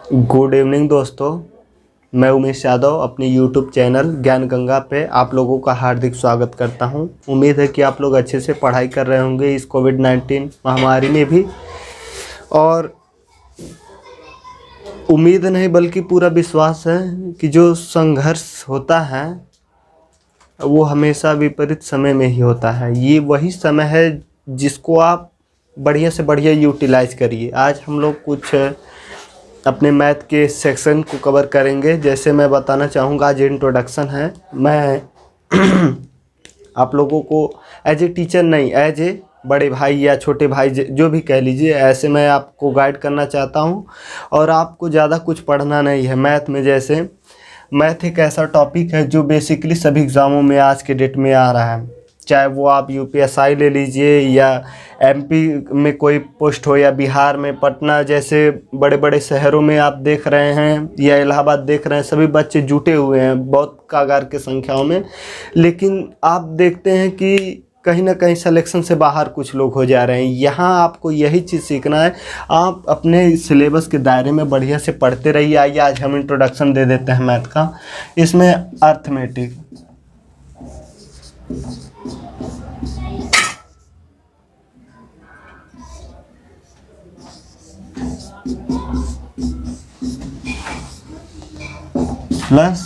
Good evening दोस्तों, मैं उमेश यादव अपने यूट्यूब चैनल ज्ञान गंगा पे आप लोगों का हार्दिक स्वागत करता हूं। उम्मीद है कि आप लोग अच्छे से पढ़ाई कर रहे होंगे इस कोविड-19 महामारी में भी। और उम्मीद नहीं बल्कि पूरा विश्वास है कि जो संघर्ष होता है वो हमेशा विपरीत समय में ही होता है। ये वही समय है जिसको आप बढ़िया से बढ़िया यूटिलाइज करिए। आज हम लोग कुछ अपने मैथ के सेक्शन को कवर करेंगे। जैसे मैं बताना चाहूँगा, आज इंट्रोडक्शन है। मैं आप लोगों को एज ए टीचर नहीं, एज ए बड़े भाई या छोटे भाई जो भी कह लीजिए, ऐसे मैं आपको गाइड करना चाहता हूँ। और आपको ज़्यादा कुछ पढ़ना नहीं है मैथ में। जैसे मैथ एक ऐसा टॉपिक है जो बेसिकली सभी एग्ज़ामों में आज के डेट में आ रहा है। चाहे वो आप यूपीएसआई ले लीजिए या एमपी में कोई पोस्ट हो या बिहार में पटना जैसे बड़े बड़े शहरों में आप देख रहे हैं या इलाहाबाद देख रहे हैं, सभी बच्चे जुटे हुए हैं बहुत कागार के संख्याओं में। लेकिन आप देखते हैं कि कहीं ना कहीं सिलेक्शन से बाहर कुछ लोग हो जा रहे हैं। यहाँ आपको यही चीज़ सीखना है। आप अपने सिलेबस के दायरे में बढ़िया से पढ़ते रहिए। आइए आज हम इंट्रोडक्शन दे देते हैं मैथ का। इसमें अर्थमेटिक, प्लस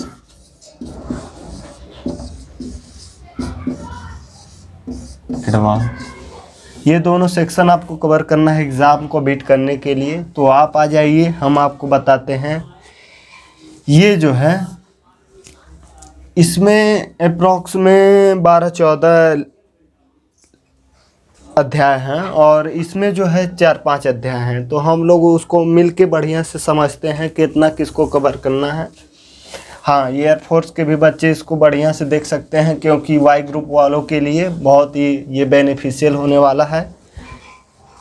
एडवांस, ये दोनों सेक्शन आपको कवर करना है एग्ज़ाम को बीट करने के लिए। तो आप आ जाइए, हम आपको बताते हैं। ये जो है इसमें अप्रॉक्स में 12-14 अध्याय हैं और इसमें जो है 4-5 अध्याय हैं। तो हम लोग उसको मिलके बढ़िया से समझते हैं कितना किसको कवर करना है। हाँ, ये एयरफोर्स के भी बच्चे इसको बढ़िया से देख सकते हैं क्योंकि वाई ग्रुप वालों के लिए बहुत ही ये बेनिफिशियल होने वाला है।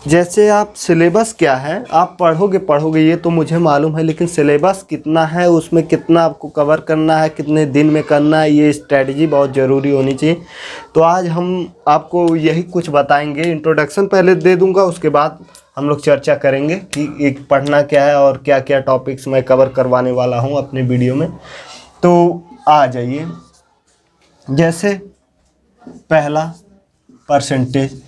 जैसे आप सिलेबस क्या है आप पढ़ोगे ये तो मुझे मालूम है, लेकिन सिलेबस कितना है, उसमें कितना आपको कवर करना है, कितने दिन में करना है, ये स्ट्रेटजी बहुत ज़रूरी होनी चाहिए। तो आज हम आपको यही कुछ बताएंगे। इंट्रोडक्शन पहले दे दूंगा, उसके बाद हम लोग चर्चा करेंगे कि एक पढ़ना क्या है और क्या क्या टॉपिक्स मैं कवर करवाने वाला हूँ अपने वीडियो में। तो आ जाइए। जैसे पहला परसेंटेज।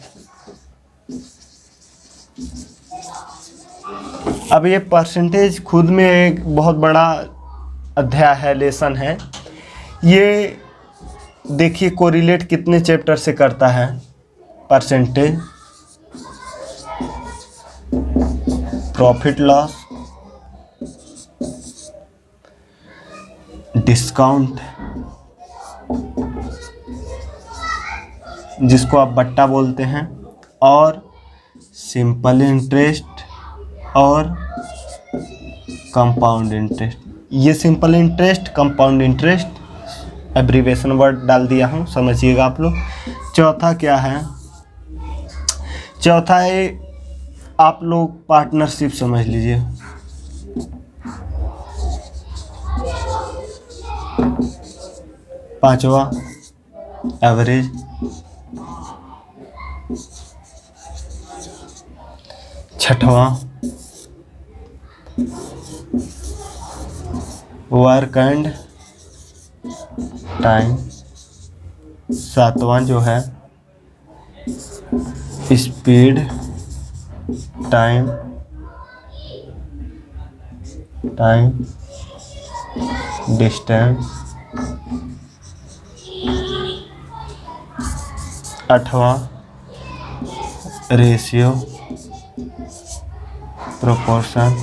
अब ये परसेंटेज खुद में एक बहुत बड़ा अध्याय है, लेसन है। ये देखिए कोरिलेट कितने चैप्टर से करता है परसेंटेज। प्रॉफिट लॉस, डिस्काउंट जिसको आप बट्टा बोलते हैं, और सिंपल इंटरेस्ट और कंपाउंड इंटरेस्ट। ये simple interest, compound interest abbreviation word डाल दिया हूँ, समझिएगा आप लोग। चौथा क्या है? चौथा है आप लोग पार्टनरशिप समझ लीजिए। पांचवा एवरेज। छठवां वर्क एंड टाइम। सातवां जो है स्पीड, टाइम डिस्टेंस। आठवां रेशियो, प्रोपोर्शन।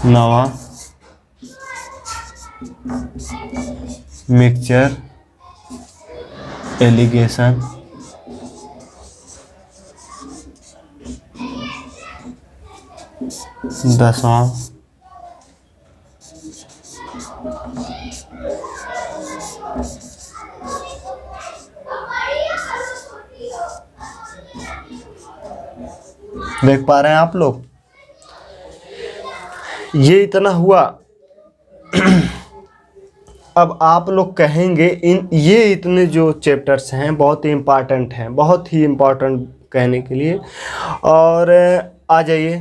नवा मिक्सचर एलिगेशन। 10वां देख पा रहे हैं आप लोग, ये इतना हुआ। अब आप लोग कहेंगे ये इतने जो चैप्टर्स हैं बहुत ही इम्पॉर्टेंट हैं, बहुत ही इम्पॉर्टेंट कहने के लिए। और आ जाइए,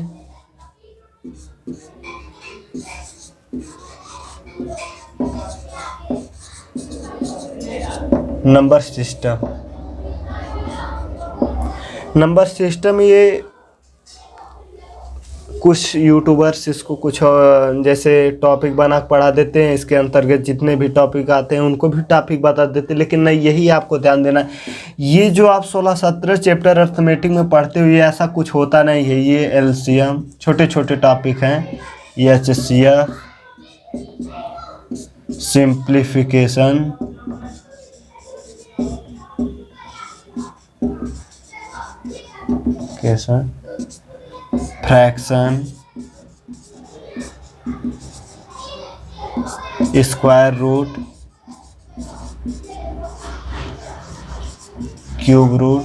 नंबर सिस्टम। नंबर सिस्टम ये कुछ यूट्यूबर्स इसको कुछ जैसे टॉपिक बना के पढ़ा देते हैं, इसके अंतर्गत जितने भी टॉपिक आते हैं उनको भी टॉपिक बता देते हैं। लेकिन नहीं, यही आपको ध्यान देना है, ये जो आप 16-17 चैप्टर अर्थमेटिक में पढ़ते हो, ये ऐसा कुछ होता नहीं है। ये एलसीएम छोटे छोटे टॉपिक हैं, ये HCF, simplification, fraction, square root, cube root,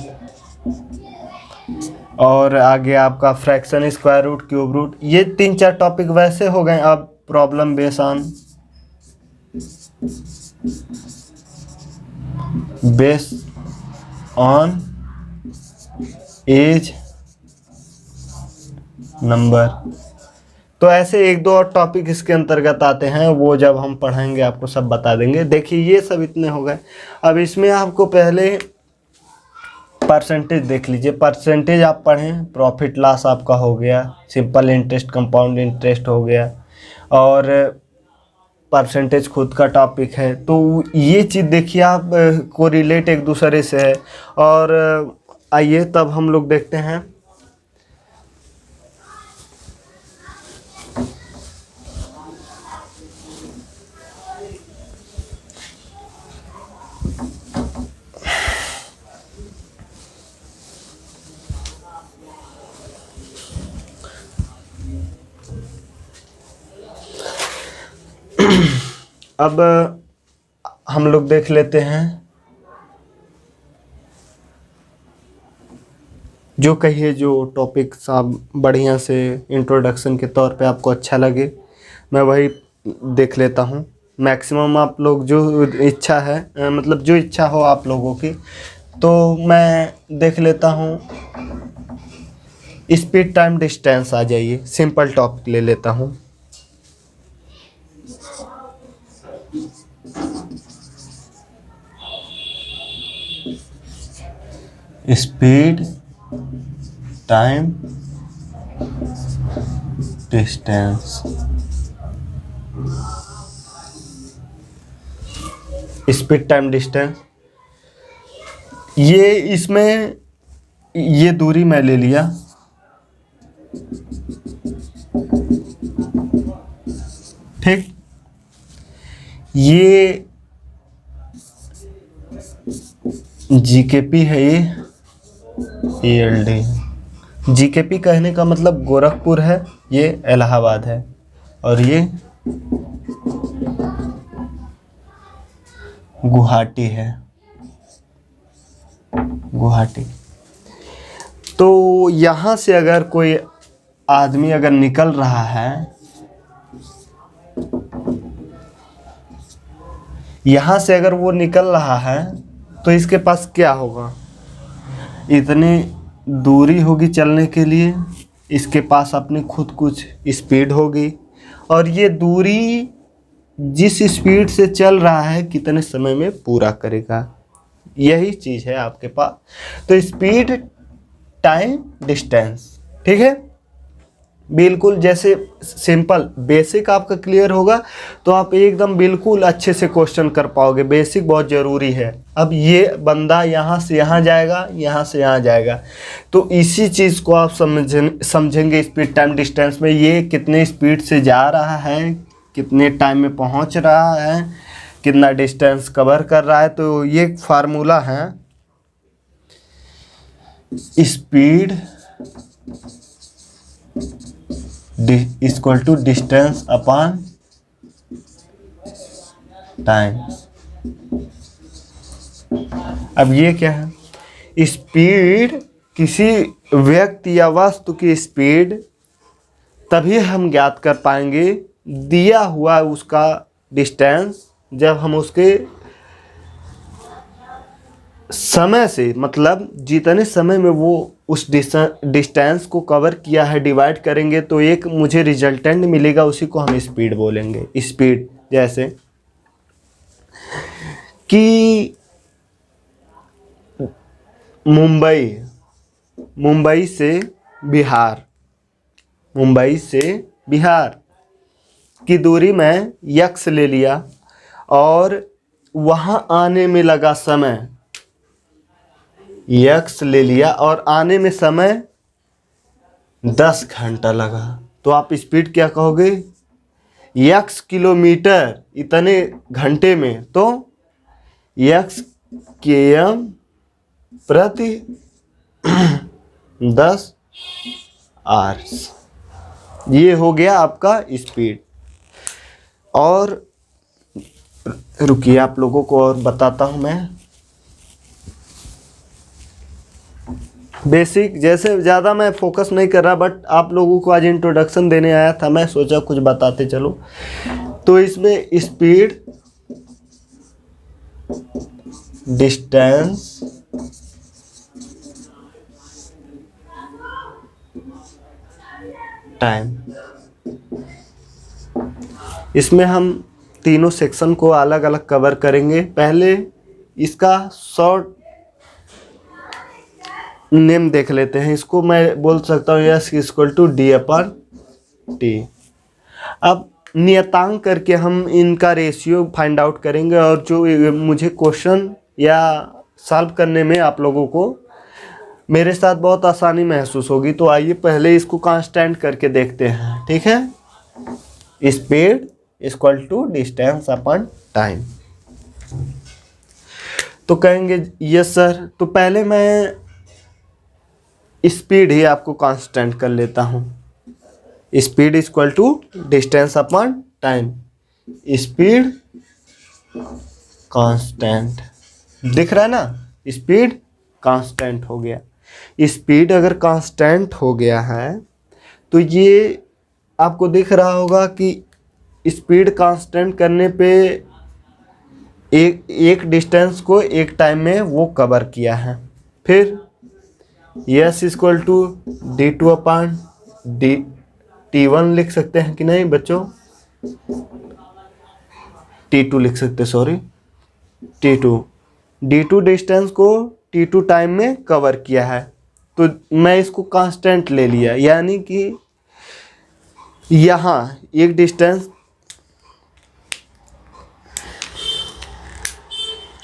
और आगे आपका fraction, square root, cube root, ये 3-4 टॉपिक वैसे हो गए। अब problem base on age number. तो ऐसे 1-2 और टॉपिक इसके अंतर्गत आते हैं, वो जब हम पढ़ेंगे आपको सब बता देंगे। देखिए ये सब इतने हो गए। अब इसमें आपको पहले परसेंटेज देख लीजिए। परसेंटेज आप पढ़ें, प्रॉफिट लॉस आपका हो गया, सिंपल इंटरेस्ट, कंपाउंड इंटरेस्ट हो गया, और परसेंटेज खुद का टॉपिक है। तो ये चीज़ देखिए आप को रिलेट एक दूसरे से है। और आइए तब हम लोग देखते हैं अब हम लोग देख लेते हैं, जो कहिए जो टॉपिक आप बढ़िया से इंट्रोडक्शन के तौर पे आपको अच्छा लगे, मैं वही देख लेता हूँ। मैक्सिमम आप लोग जो इच्छा है, मतलब जो इच्छा हो आप लोगों की, तो मैं देख लेता हूँ। स्पीड टाइम डिस्टेंस आ जाइए, सिंपल टॉपिक ले लेता हूँ। Speed time distance, speed time distance, ये इसमें ये दूरी मैं ले लिया, ठीक। ये जीकेपी है, ये एलडी। जीकेपी कहने का मतलब गोरखपुर है, ये इलाहाबाद है, और ये गुवाहाटी है, गुवाहाटी। तो यहाँ से अगर कोई आदमी अगर निकल रहा है, यहाँ से अगर वो निकल रहा है, तो इसके पास क्या होगा, इतनी दूरी होगी चलने के लिए, इसके पास अपनी खुद कुछ स्पीड होगी, और ये दूरी जिस स्पीड से चल रहा है कितने समय में पूरा करेगा, यही चीज़ है आपके पास। तो स्पीड टाइम डिस्टेंस, ठीक है। बिल्कुल जैसे सिंपल बेसिक आपका क्लियर होगा तो आप एकदम बिल्कुल अच्छे से क्वेश्चन कर पाओगे। बेसिक बहुत ज़रूरी है। अब ये बंदा यहाँ से यहाँ जाएगा, यहाँ से यहाँ जाएगा, तो इसी चीज़ को आप समझेंगे स्पीड टाइम डिस्टेंस में। ये कितने स्पीड से जा रहा है, कितने टाइम में पहुँच रहा है, कितना डिस्टेंस कवर कर रहा है। तो ये फार्मूला है, speed equal to distance upon time. अब ये क्या है, स्पीड किसी व्यक्ति या वस्तु की स्पीड तभी हम ज्ञात कर पाएंगे दिया हुआ उसका डिस्टेंस, जब हम उसके समय से, मतलब जितने समय में वो उस डिस्टेंस को कवर किया है डिवाइड करेंगे तो एक मुझे रिजल्टेंट मिलेगा, उसी को हम स्पीड बोलेंगे। स्पीड जैसे कि मुंबई से बिहार की दूरी में यक्स ले लिया और वहाँ आने में लगा समय, यक्स ले लिया और आने में समय 10 घंटा लगा, तो आप स्पीड क्या कहोगे? यक्स किलोमीटर इतने घंटे में, तो यक्स km प्रति 10 आवर्स। ये हो गया आपका स्पीड। और रुकिए आप लोगों को और बताता हूँ मैं। बेसिक जैसे ज़्यादा मैं फोकस नहीं कर रहा, बट आप लोगों को आज इंट्रोडक्शन देने आया था, मैं सोचा कुछ बताते चलो। तो इसमें स्पीड, डिस्टेंस, टाइम, इसमें हम तीनों सेक्शन को अलग अलग कवर करेंगे। पहले इसका शॉर्ट नेम देख लेते हैं। इसको मैं बोल सकता हूँ यस इक्वल टू d/t। अब नियतांक करके हम इनका रेशियो फाइंड आउट करेंगे और जो मुझे क्वेश्चन या सॉल्व करने में आप लोगों को मेरे साथ बहुत आसानी महसूस होगी। तो आइए पहले इसको कांस्टेंट करके देखते हैं, ठीक है। Speed equal to distance upon time. तो कहेंगे यस सर, तो पहले मैं स्पीड ही आपको कांस्टेंट कर लेता हूँ। Speed equal to distance upon time. Speed constant दिख रहा है ना, स्पीड कांस्टेंट हो गया। स्पीड अगर कांस्टेंट हो गया है तो ये आपको दिख रहा होगा कि स्पीड कांस्टेंट करने पे एक डिस्टेंस को एक टाइम में वो कवर किया है। फिर yes equal to d2/d t1 लिख सकते हैं कि नहीं बच्चों? t2 लिख सकते, सॉरी t2। d2 डिस्टेंस को t2 टाइम में कवर किया है, तो मैं इसको कांस्टेंट ले लिया, यानी कि यहाँ एक डिस्टेंस,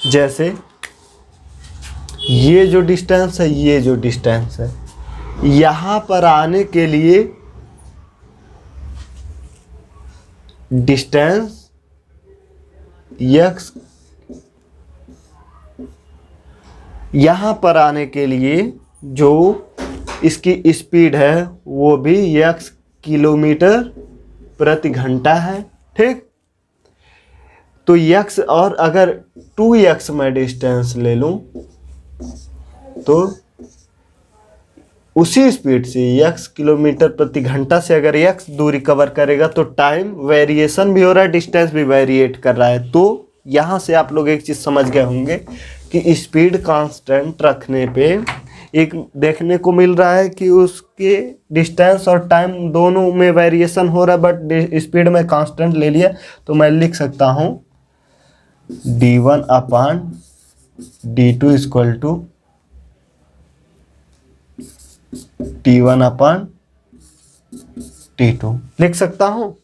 जैसे ये जो डिस्टेंस है, ये जो डिस्टेंस है, यहाँ पर आने के लिए डिस्टेंस x, यहाँ पर आने के लिए जो इसकी स्पीड है वो भी x किलोमीटर प्रति घंटा है, ठीक। तो x, और अगर 2x मैं डिस्टेंस ले लूँ तो उसी स्पीड से x किलोमीटर प्रति घंटा से अगर x दूरी कवर करेगा तो टाइम वेरिएशन भी हो रहा है, डिस्टेंस भी वेरिएट कर रहा है। तो यहाँ से आप लोग एक चीज़ समझ गए होंगे कि स्पीड कांस्टेंट रखने पे एक देखने को मिल रहा है कि उसके डिस्टेंस और टाइम दोनों में वेरिएशन हो रहा है, बट स्पीड में कांस्टेंट ले लिया तो मैं लिख सकता हूँ d1/d2 इक्वल टू t1/t2 लिख सकता हूँ।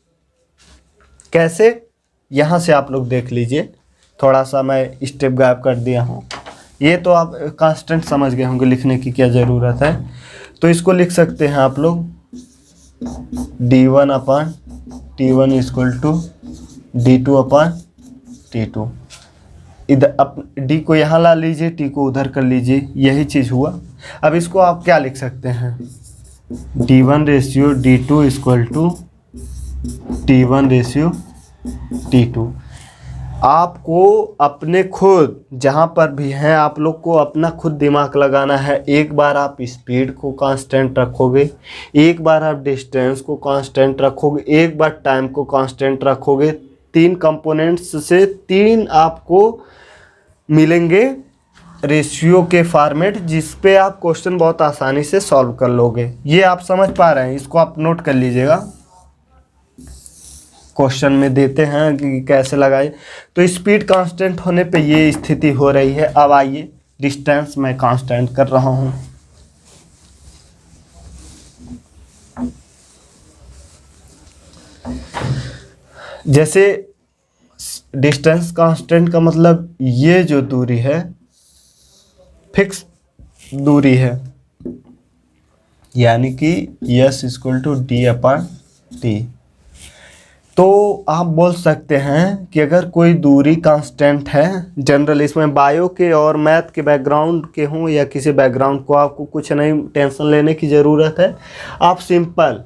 कैसे? यहाँ से आप लोग देख लीजिए, थोड़ा सा मैं स्टेप गायब कर दिया हूँ। ये तो आप कांस्टेंट समझ गए होंगे, लिखने की क्या ज़रूरत है। तो इसको लिख सकते हैं आप लोग d1/t1 इक्वल टू d2/t2। इधर d को यहाँ ला लीजिए, t को उधर कर लीजिए, यही चीज़ हुआ। अब इसको आप क्या लिख सकते हैं? d1/d2 equal to t1/t2। आपको अपने खुद जहाँ पर भी हैं आप लोग को अपना खुद दिमाग लगाना है। एक बार आप स्पीड को कांस्टेंट रखोगे, एक बार आप डिस्टेंस को कांस्टेंट रखोगे, एक बार टाइम को कांस्टेंट रखोगे। 3 कंपोनेंट्स से 3 आपको मिलेंगे रेशियो के फॉर्मेट जिस पे आप क्वेश्चन बहुत आसानी से सॉल्व कर लोगे। ये आप समझ पा रहे हैं, इसको आप नोट कर लीजिएगा। क्वेश्चन में देते हैं कि कैसे लगाए। तो स्पीड कांस्टेंट होने पे ये स्थिति हो रही है। अब आइए डिस्टेंस मैं कांस्टेंट कर रहा हूँ। जैसे डिस्टेंस कांस्टेंट का मतलब ये जो दूरी है फिक्स दूरी है, यानी कि S equal to D upon T. तो आप बोल सकते हैं कि अगर कोई दूरी कांस्टेंट है, जनरल इसमें बायो के और मैथ के बैकग्राउंड के हों या किसी बैकग्राउंड को, आपको कुछ नहीं टेंशन लेने की ज़रूरत है। आप सिंपल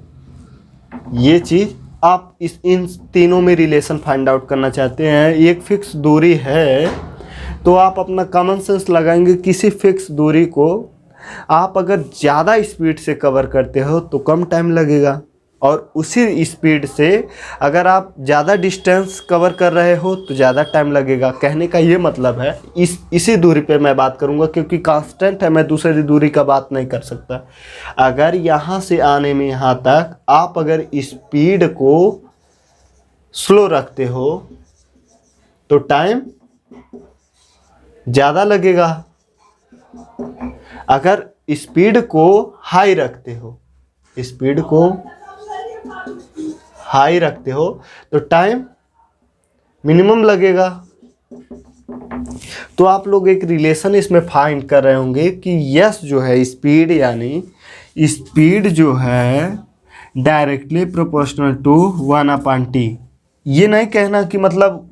ये चीज़ आप इन तीनों में रिलेशन फाइंड आउट करना चाहते हैं। एक फिक्स दूरी है तो आप अपना कॉमन सेंस लगाएंगे। किसी फिक्स दूरी को आप अगर ज़्यादा स्पीड से कवर करते हो तो कम टाइम लगेगा, और उसी स्पीड से अगर आप ज़्यादा डिस्टेंस कवर कर रहे हो तो ज़्यादा टाइम लगेगा। कहने का ये मतलब है इसी दूरी पे मैं बात करूँगा, क्योंकि कांस्टेंट है, मैं दूसरी दूरी का बात नहीं कर सकता। अगर यहाँ से आने में यहाँ तक आप अगर स्पीड को स्लो रखते हो तो टाइम ज़्यादा लगेगा। अगर स्पीड को हाई रखते हो, स्पीड को हाई रखते हो तो टाइम मिनिमम लगेगा। तो आप लोग एक रिलेशन इसमें फाइंड कर रहे होंगे कि यस जो है स्पीड, यानी स्पीड जो है डायरेक्टली प्रोपोर्शनल टू 1/t। ये नहीं कहना कि मतलब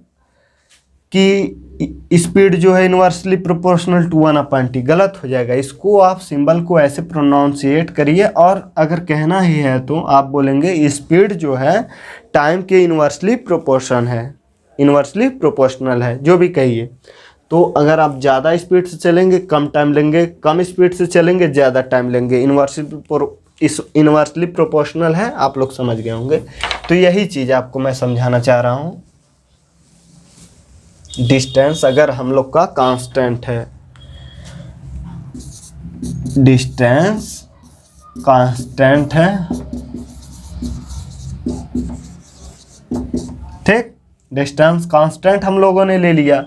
कि स्पीड जो है इन्वर्सली प्रोपोर्शनल टू 1/t, गलत हो जाएगा। इसको आप सिंबल को ऐसे प्रोनाउंसिएट करिए, और अगर कहना ही है तो आप बोलेंगे स्पीड जो है टाइम के इन्वर्सली प्रोपोर्शन है, इन्वर्सली प्रोपोर्शनल है, जो भी कहिए। तो अगर आप ज़्यादा स्पीड से चलेंगे कम टाइम लेंगे, कम स्पीड से चलेंगे ज़्यादा टाइम लेंगे। इन्वर्सली प्रोपोर्शनल है, आप लोग समझ गए होंगे। तो यही चीज़ आपको मैं समझाना चाह रहा हूँ। डिस्टेंस अगर हम लोग का कांस्टेंट है, डिस्टेंस कांस्टेंट है, ठीक, डिस्टेंस कांस्टेंट हम लोगों ने ले लिया।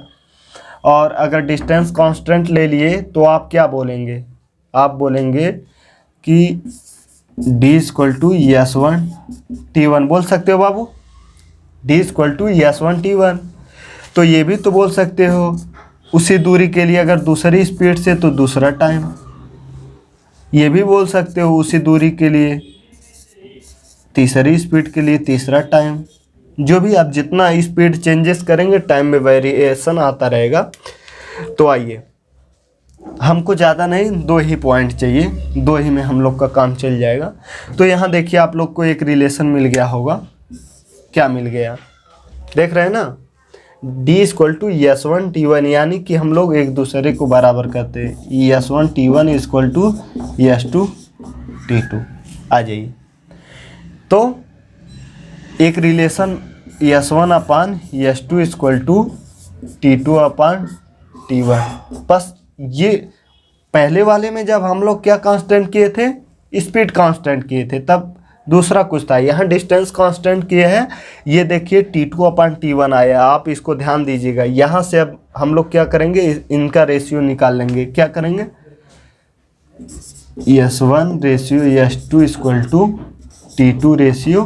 और अगर डिस्टेंस कांस्टेंट ले लिए तो आप क्या बोलेंगे? आप बोलेंगे कि d इक्वल टू S1T1 बोल सकते हो बाबू, d इक्वल टू S1T1। तो ये भी तो बोल सकते हो उसी दूरी के लिए अगर दूसरी स्पीड से तो दूसरा टाइम। ये भी बोल सकते हो उसी दूरी के लिए तीसरी स्पीड के लिए तीसरा टाइम। जो भी आप जितना स्पीड चेंजेस करेंगे टाइम में वेरिएशन आता रहेगा। तो आइए, हमको ज़्यादा नहीं, 2 ही पॉइंट चाहिए, 2 ही में हम लोग का काम चल जाएगा। तो यहाँ देखिए आप लोग को एक रिलेशन मिल गया होगा। क्या मिल गया देख रहे हैं ना, d इक्वल टू S1T1, यानी कि हम लोग एक दूसरे को बराबर करते हैं। S1T1 equal to S2T2। आ जाइए, तो एक relation S1/S2 equal to T2/T1। बस ये पहले वाले में जब हम लोग क्या कांस्टेंट किए थे, स्पीड कांस्टेंट किए थे, तब दूसरा कुछ था। यहाँ डिस्टेंस कांस्टेंट किए हैं। ये देखिए T2/T1 आया, आप इसको ध्यान दीजिएगा। यहाँ से अब हम लोग क्या करेंगे, इनका रेशियो निकाल लेंगे। क्या करेंगे, S1 ratio S2 equal to T2 ratio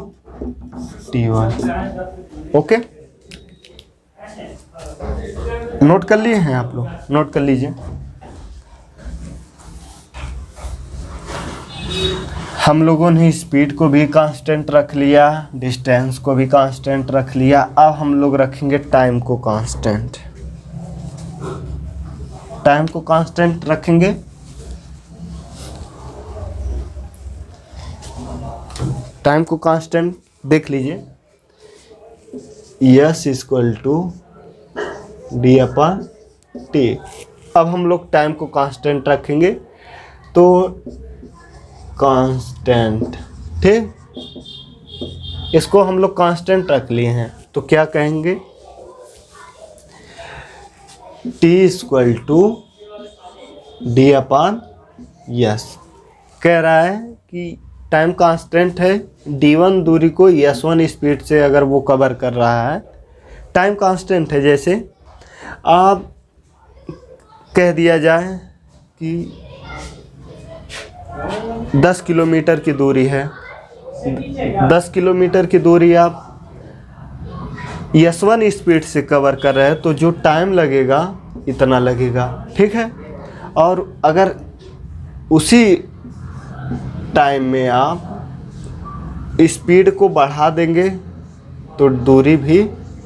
T1। Okay, note कर लिए हैं आप लोग? नोट कर लीजिए। हम लोगों ने स्पीड को भी कांस्टेंट रख लिया, डिस्टेंस को भी कांस्टेंट रख लिया। अब हम लोग रखेंगे टाइम को कांस्टेंट। टाइम को कांस्टेंट रखेंगे। टाइम को कांस्टेंट देख लीजिए, S इक्वल टू D/T। अब हम लोग टाइम को कांस्टेंट रखेंगे, तो कांस्टेंट, ठीक, इसको हम लोग कांस्टेंट रख लिए हैं। तो क्या कहेंगे, T equal to D upon S. कह रहा है कि टाइम कांस्टेंट है, d1 दूरी को s1 स्पीड से अगर वो कवर कर रहा है, टाइम कांस्टेंट है। जैसे आप कह दिया जाए कि 10 किलोमीटर की दूरी है, 10 किलोमीटर की दूरी आप s1 स्पीड से कवर कर रहे हैं, तो जो टाइम लगेगा इतना लगेगा, ठीक है। और अगर उसी टाइम में आप स्पीड को बढ़ा देंगे तो दूरी भी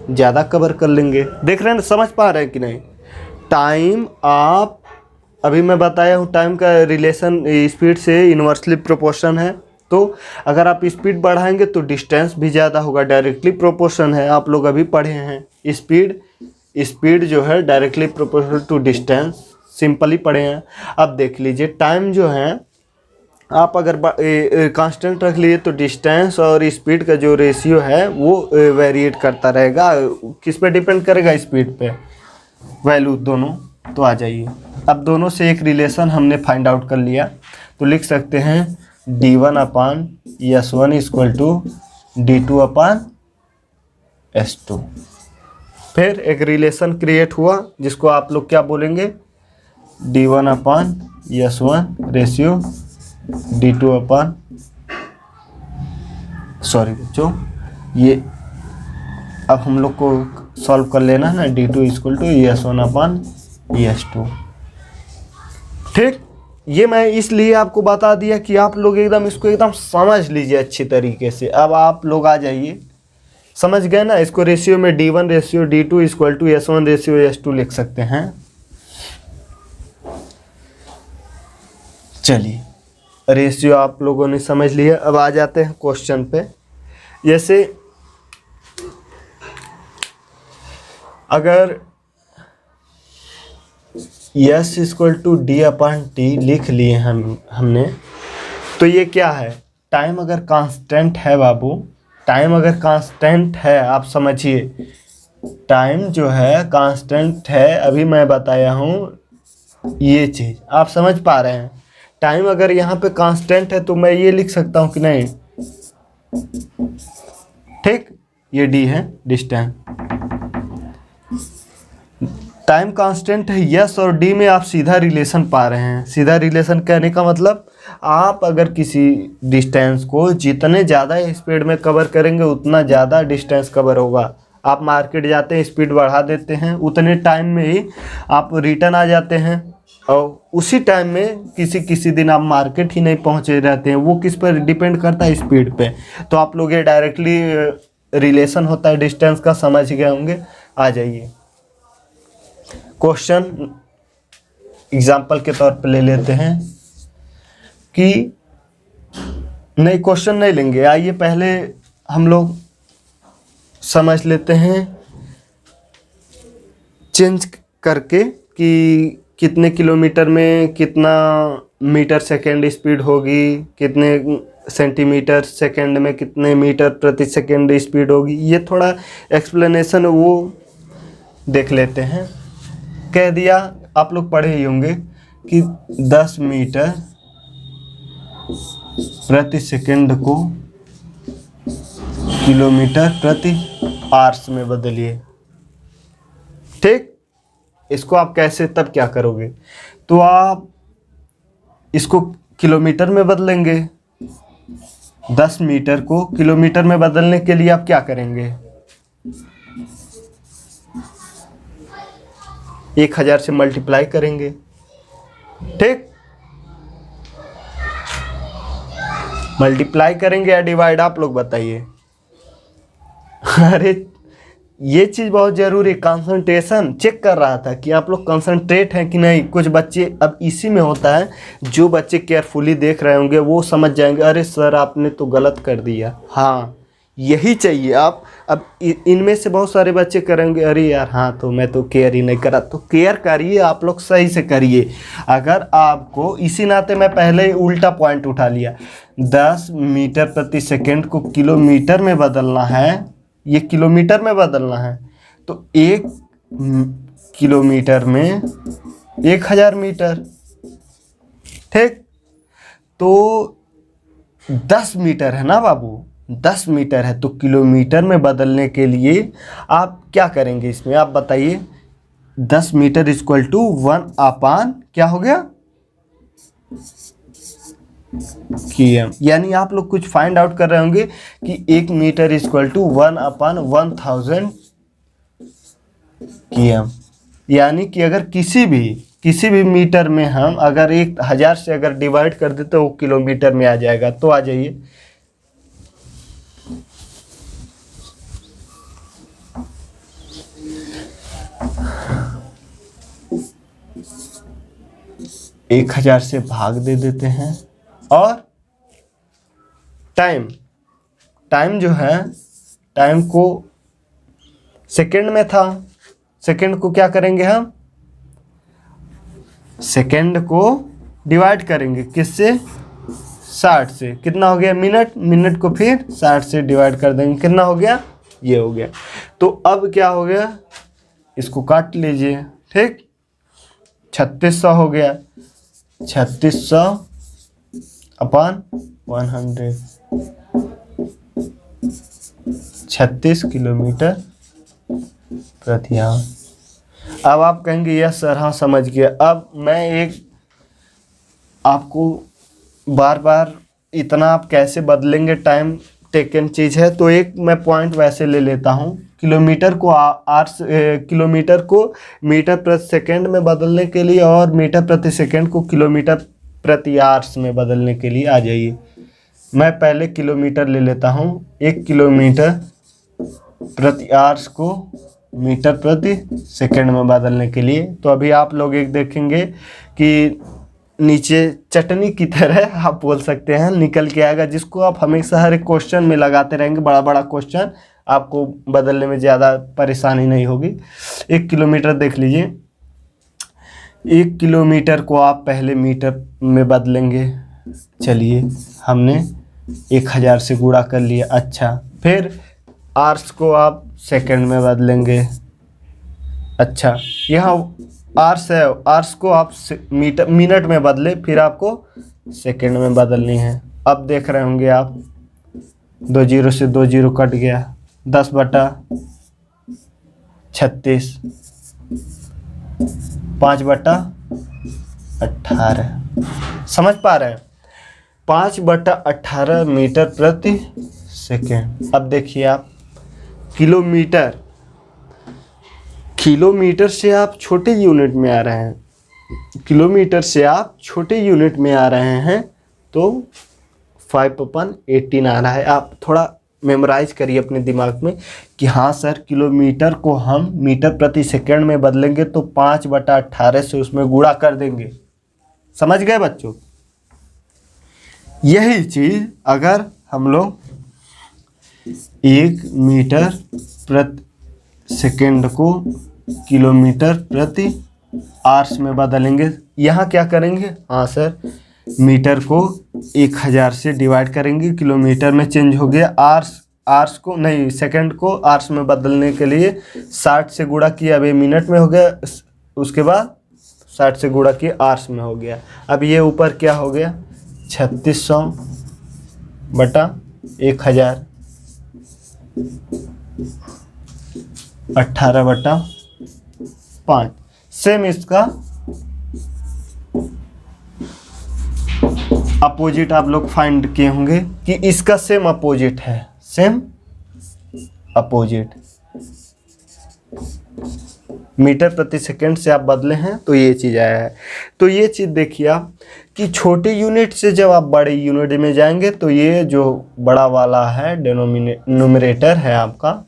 ज़्यादा कवर कर लेंगे। देख रहे हैं, समझ पा रहे हैं कि नहीं। टाइम आप अभी मैं बताया हूँ, टाइम का रिलेशन स्पीड से इन्वर्सली प्रोपोर्शन है। तो अगर आप स्पीड बढ़ाएंगे तो डिस्टेंस भी ज़्यादा होगा, डायरेक्टली प्रोपोर्शन है। आप लोग अभी पढ़े हैं, स्पीड जो है directly proportional to distance, simply पढ़े हैं। अब देख लीजिए, टाइम जो है आप अगर कांस्टेंट रख लिए तो डिस्टेंस और स्पीड का जो रेशियो है वो वेरिएट करता रहेगा। किस पे डिपेंड करेगा? स्पीड पे, वैल्यू दोनों। तो आ जाइए, अब दोनों से एक रिलेशन हमने फाइंड आउट कर लिया, तो लिख सकते हैं d1 upon s1 equal to d2 upon s2। फिर एक रिलेशन क्रिएट हुआ जिसको आप लोग क्या बोलेंगे? d1 अपान s1 रेशियो d2 अपान, सॉरी बच्चों, ये अब हम लोग को सॉल्व कर लेना है ना, d2 equal to s1 upon s2। ठीक, ये मैं इसलिए आपको बता दिया कि आप लोग एकदम इसको एकदम समझ लीजिए अच्छी तरीके से। अब आप लोग आ जाइए, समझ गए ना। इसको रेशियो में d1 ratio d2 equal to s1 ratio s2 लिख सकते हैं। चलिए, रेशियो आप लोगों ने समझ लिया। अब आ जाते हैं क्वेश्चन पे। जैसे अगर s equal to D upon T लिख लिए हमने, तो ये क्या है? टाइम अगर कांस्टेंट है बाबू, टाइम अगर कांस्टेंट है, आप समझिए, टाइम जो है कांस्टेंट है। अभी मैं बताया हूँ ये चीज़, आप समझ पा रहे हैं। टाइम अगर यहाँ पे कांस्टेंट है तो मैं ये लिख सकता हूँ कि नहीं? ठीक, ये d है डिस्टेंस। टाइम कांस्टेंट है, यस और डी में आप सीधा रिलेशन पा रहे हैं। सीधा रिलेशन कहने का मतलब, आप अगर किसी डिस्टेंस को जितने ज़्यादा स्पीड में कवर करेंगे उतना ज़्यादा डिस्टेंस कवर होगा। आप मार्केट जाते हैं, स्पीड बढ़ा देते हैं, उतने टाइम में ही आप रिटर्न आ जाते हैं, और उसी टाइम में किसी दिन आप मार्केट ही नहीं पहुंचे रहते हैं। वो किस पर डिपेंड करता है? स्पीड पे। तो आप लोग ये डायरेक्टली रिलेशन होता है डिस्टेंस का, समझ गए होंगे। आ जाइए, क्वेश्चन एग्जाम्पल के तौर पे ले लेते हैं कि नहीं, क्वेश्चन नहीं लेंगे। आइए पहले हम लोग समझ लेते हैं चेंज करके कि कितने किलोमीटर में कितना मीटर सेकेंड स्पीड होगी, कितने सेंटीमीटर सेकेंड में कितने मीटर प्रति सेकेंड स्पीड होगी। ये थोड़ा एक्सप्लेनेशन वो देख लेते हैं। कह दिया, आप लोग पढ़े ही होंगे कि 10 मीटर प्रति सेकेंड को किलोमीटर प्रति आवर्स में बदलिए। ठीक, इसको आप कैसे, तब क्या करोगे? तो आप इसको किलोमीटर में बदलेंगे। 10 मीटर को किलोमीटर में बदलने के लिए आप क्या करेंगे? 1000 से मल्टीप्लाई करेंगे। ठीक, मल्टीप्लाई करेंगे या डिवाइड, आप लोग बताइए। अरे ये चीज़ बहुत ज़रूरी, कंसंट्रेशन चेक कर रहा था कि आप लोग कंसंट्रेट हैं कि नहीं। कुछ बच्चे, अब इसी में होता है, जो बच्चे केयरफुली देख रहे होंगे वो समझ जाएंगे, अरे सर आपने तो गलत कर दिया। हाँ, यही चाहिए। आप अब इनमें से बहुत सारे बच्चे करेंगे, अरे यार हाँ, तो मैं तो केयर ही नहीं करा। तो केयर करिए, आप लोग सही से करिए। अगर आपको, इसी नाते मैं पहले ही उल्टा पॉइंट उठा लिया, 10 मीटर प्रति सेकेंड को किलोमीटर में बदलना है, ये किलोमीटर में बदलना है, तो 1 किलोमीटर में 1000 मीटर। ठीक, तो 10 मीटर है ना बाबू, 10 मीटर है, तो किलोमीटर में बदलने के लिए आप क्या करेंगे इसमें, आप बताइए। 10 मीटर इक्वल टू 1/, क्या हो गया, km। यानी आप लोग कुछ फाइंड आउट कर रहे होंगे कि 1 मीटर इक्वल टू 1/1000 km। यानी कि अगर किसी भी मीटर में हम अगर 1000 से अगर डिवाइड कर देते तो वो किलोमीटर में आ जाएगा। तो आ जाइए, एक 1000 से भाग दे देते हैं, और टाइम जो है, टाइम को सेकंड में था, सेकंड को क्या करेंगे हम, सेकंड को डिवाइड करेंगे किससे, 60 से। कितना हो गया, मिनट, मिनट को फिर 60 से डिवाइड कर देंगे, कितना हो गया, ये हो गया। तो अब क्या हो गया, इसको काट लीजिए, ठीक, 3600 हो गया, 3600/100, 36 किलोमीटर प्रति आवर। अब आप कहेंगे यस सर, हाँ समझ गया। अब मैं एक आपको बार बार इतना आप कैसे बदलेंगे, टाइम टेकन चीज़ है, तो एक मैं पॉइंट वैसे ले लेता हूँ। किलोमीटर को किलोमीटर को मीटर प्रति सेकंड में बदलने के लिए और मीटर प्रति सेकंड को किलोमीटर प्रति आवर्स में बदलने के लिए आ जाइए। मैं पहले किलोमीटर ले लेता हूँ। 1 किलोमीटर प्रति आवर्स को मीटर प्रति सेकंड में बदलने के लिए, तो अभी आप लोग एक देखेंगे कि नीचे चटनी की तरह आप बोल सकते हैं निकल के आएगा, जिसको आप हमेशा हर एक क्वेश्चन में लगाते रहेंगे, बड़ा बड़ा क्वेश्चन, आपको बदलने में ज़्यादा परेशानी नहीं होगी। 1 किलोमीटर देख लीजिए, 1 किलोमीटर को आप पहले मीटर में बदलेंगे। चलिए, हमने 1000 से गुणा कर लिया। अच्छा, फिर आवर्स को आप सेकंड में बदलेंगे। अच्छा, यहाँ आवर्स है, आवर्स को आप मिनट में बदले, फिर आपको सेकंड में बदलनी है। अब देख रहे होंगे आप, 2 0 से 2 0 कट गया, 10/36, 5/18। समझ पा रहे हैं, 5/18 मीटर प्रति सेकेंड। अब देखिए आप, किलोमीटर से आप छोटे यूनिट में आ रहे हैं, किलोमीटर से आप छोटे यूनिट में आ रहे हैं, तो 5/18 आ रहा है। आप थोड़ा मेमोराइज करिए अपने दिमाग में कि हाँ सर, किलोमीटर को हम मीटर प्रति सेकंड में बदलेंगे तो 5/18 से उसमें गुणा कर देंगे। समझ गए बच्चों? यही चीज़ अगर हम लोग 1 मीटर प्रति सेकंड को किलोमीटर प्रति आवर्स में बदलेंगे, यहाँ क्या करेंगे, हाँ सर, मीटर को 1000 से डिवाइड करेंगे, किलोमीटर में चेंज हो गया। आवर्स को नहीं, सेकंड को आवर्स में बदलने के लिए 60 से गुणा किया, अब ये मिनट में हो गया, उसके बाद 60 से गुणा किया, आवर्स में हो गया। अब ये ऊपर क्या हो गया, 3600/1000, 18/5। सेम इसका अपोजिट आप लोग फाइंड किए होंगे कि इसका सेम अपोजिट है, सेम अपोजिट। मीटर प्रति सेकंड से आप बदले हैं तो ये चीज़ आया है। तो ये चीज़ देखिए आप कि छोटे यूनिट से जब आप बड़े यूनिट में जाएंगे तो ये जो बड़ा वाला है न्यूमरेटर है आपका,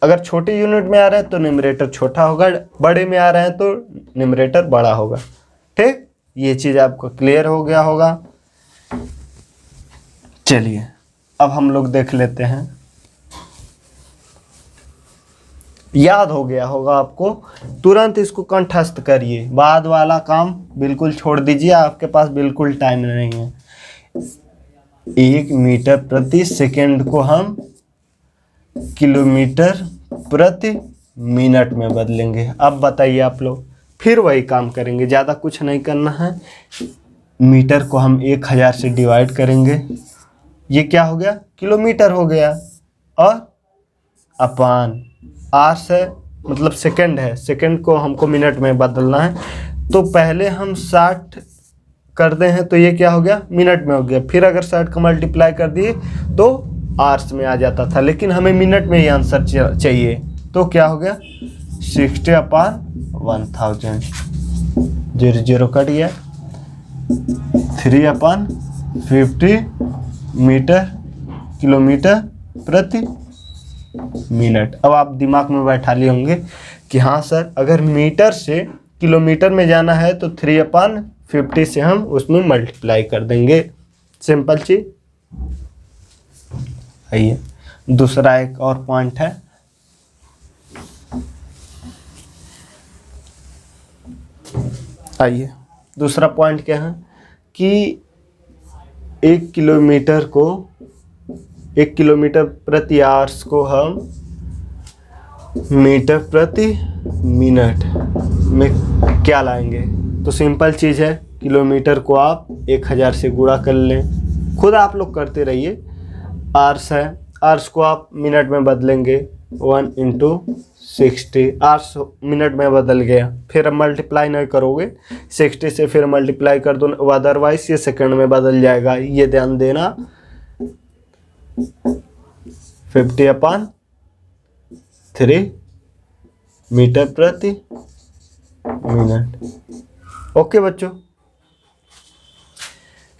अगर छोटे यूनिट में आ रहे हैं तो न्यूमरेटर छोटा होगा, बड़े में आ रहे हैं तो न्यूमरेटर बड़ा होगा। ठीक, ये चीज़ आपको क्लियर हो गया होगा। चलिए, अब हम लोग देख लेते हैं, याद हो गया होगा आपको, तुरंत इसको कंठस्थ करिए, बाद वाला काम बिल्कुल छोड़ दीजिए, आपके पास बिल्कुल टाइम नहीं है। 1 मीटर प्रति सेकंड को हम किलोमीटर प्रति मिनट में बदलेंगे। अब बताइए आप लोग, फिर वही काम करेंगे, ज़्यादा कुछ नहीं करना है। मीटर को हम 1000 से डिवाइड करेंगे, ये क्या हो गया, किलोमीटर हो गया। और अपान आर से मतलब सेकंड है, सेकंड को हमको मिनट में बदलना है, तो पहले हम 60 कर दे हैं तो ये क्या हो गया, मिनट में हो गया। फिर अगर 60 का मल्टीप्लाई कर दिए तो आवर्स में आ जाता था, लेकिन हमें मिनट में ही आंसर चाहिए, तो क्या हो गया 60/1000। 0 0 कट गया। 3/50 मीटर किलोमीटर प्रति मिनट। अब आप दिमाग में बैठा लिए होंगे कि हाँ सर, अगर मीटर से किलोमीटर में जाना है तो 3/50 से हम उसमें मल्टीप्लाई कर देंगे। सिंपल चीज। आइए दूसरा एक और पॉइंट है, आइए दूसरा पॉइंट क्या है कि 1 किलोमीटर प्रति आवर्स को हम मीटर प्रति मिनट में क्या लाएंगे। तो सिंपल चीज़ है, किलोमीटर को आप 1000 से गुणा कर लें, खुद आप लोग करते रहिए। आवर्स है, आवर्स को आप मिनट में बदलेंगे, 1 × 60 आवर्स मिनट में बदल गया। फिर अब मल्टीप्लाई नहीं करोगे, 60 से फिर मल्टीप्लाई कर दो, अदरवाइज ये सेकंड में बदल जाएगा, ये ध्यान देना। 50/3 मीटर प्रति मिनट। ओके बच्चों,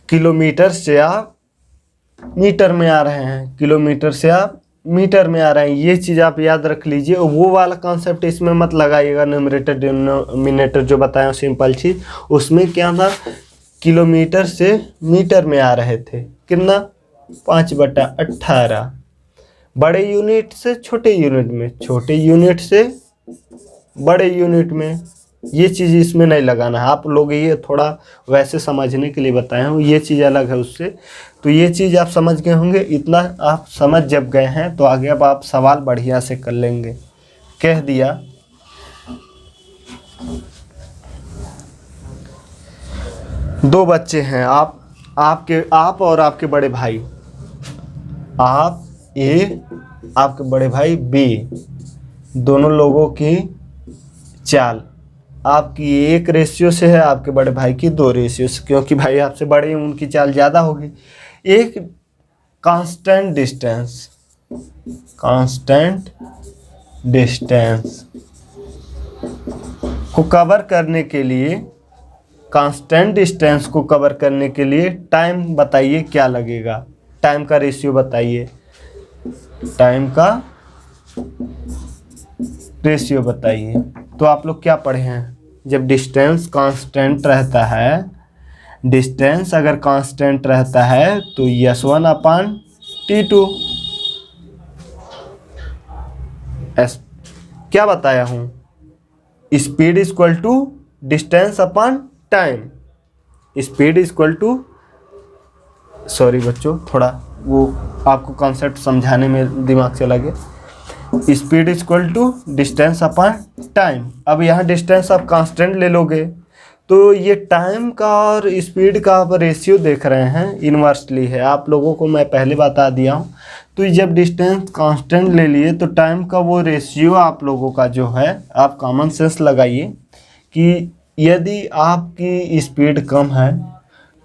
किलोमीटर से आप मीटर में आ रहे हैं, किलोमीटर से आप मीटर में आ रहे हैं, ये चीज़ आप याद रख लीजिए। वो वाला कॉन्सेप्ट इसमें मत लगाइएगा, न्यूमरेटर डिनोमिनेटर जो बताया सिंपल चीज़, उसमें क्या था, किलोमीटर से मीटर में आ रहे थे, कितना 5/18। बड़े यूनिट से छोटे यूनिट में, छोटे यूनिट से बड़े यूनिट में, ये चीज़ इसमें नहीं लगाना है। आप लोग ये थोड़ा वैसे समझने के लिए बताए हूँ, ये चीज़ अलग है उससे। तो ये चीज़ आप समझ गए होंगे, इतना आप समझ जब गए हैं तो आगे अब आप सवाल बढ़िया से कर लेंगे। कह दिया दो बच्चे हैं, आप और आपके बड़े भाई, आप ए, आपके बड़े भाई बी, दोनों लोगों की चाल आपकी 1 रेशियो से है, आपके बड़े भाई की 2 रेशियो से, क्योंकि भाई आपसे बड़े हैं, उनकी चाल ज़्यादा होगी। एक कांस्टेंट डिस्टेंस को कवर करने के लिए, कांस्टेंट डिस्टेंस को कवर करने के लिए टाइम बताइए क्या लगेगा, टाइम का रेशियो बताइए, टाइम का रेशियो बताइए। तो आप लोग क्या पढ़े हैं, जब डिस्टेंस कांस्टेंट रहता है, डिस्टेंस अगर कांस्टेंट रहता है तो S1/T2। क्या बताया हूँ, speed equal to distance upon time, speed equal to, sorry बच्चों थोड़ा वो आपको कॉन्सेप्ट समझाने में दिमाग चला गया, speed equal to distance upon time. अब यहाँ डिस्टेंस आप कांस्टेंट ले लोगे तो ये टाइम का और स्पीड का आप रेशियो देख रहे हैं, इन्वर्सली है, आप लोगों को मैं पहले बता दिया हूँ। तो जब डिस्टेंस कांस्टेंट ले लिए तो टाइम का वो रेशियो आप लोगों का जो है, आप कॉमन सेंस लगाइए कि यदि आपकी स्पीड कम है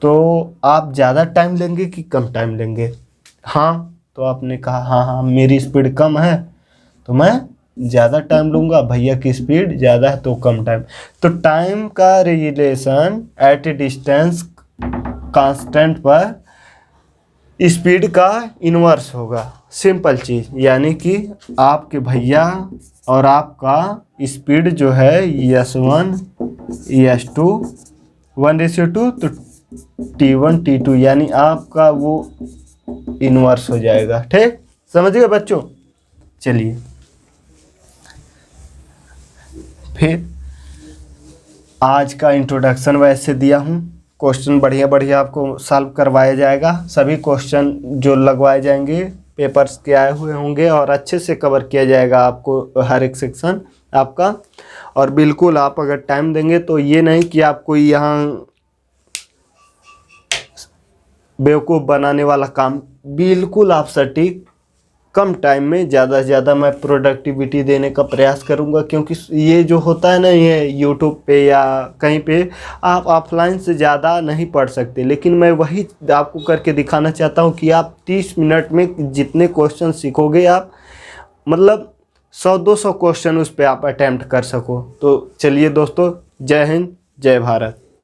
तो आप ज़्यादा टाइम लेंगे कि कम टाइम लेंगे। हाँ, तो आपने कहा हाँ मेरी स्पीड कम है तो मैं ज़्यादा टाइम लूँगा, भैया की स्पीड ज़्यादा है तो कम टाइम। तो टाइम का relation at a distance constant पर स्पीड का इन्वर्स होगा, सिंपल चीज़। यानी कि आपके भैया और आपका स्पीड जो है S1 S2 1:2, तो T1 T2, यानी आपका वो इन्वर्स हो जाएगा। ठीक, समझ गए बच्चों। चलिए फिर आज का इंट्रोडक्शन वैसे दिया हूँ, क्वेश्चन बढ़िया बढ़िया आपको सॉल्व करवाया जाएगा, सभी क्वेश्चन जो लगवाए जाएंगे पेपर्स के आए हुए होंगे और अच्छे से कवर किया जाएगा आपको हर एक सेक्शन आपका। और बिल्कुल आप अगर टाइम देंगे तो ये नहीं कि आपको यहाँ बेवकूफ़ बनाने वाला काम बिल्कुल आप सटीक कम टाइम में ज़्यादा से ज़्यादा मैं प्रोडक्टिविटी देने का प्रयास करूँगा, क्योंकि ये जो होता है ना, ये यूट्यूब पे या कहीं पे आप ऑफलाइन से ज़्यादा नहीं पढ़ सकते, लेकिन मैं वही आपको करके दिखाना चाहता हूँ कि आप 30 मिनट में जितने क्वेश्चन सीखोगे आप, मतलब 100-200 क्वेश्चन उस पर आप अटैम्प्ट कर सको। तो चलिए दोस्तों, जय हिंद, जय भारत।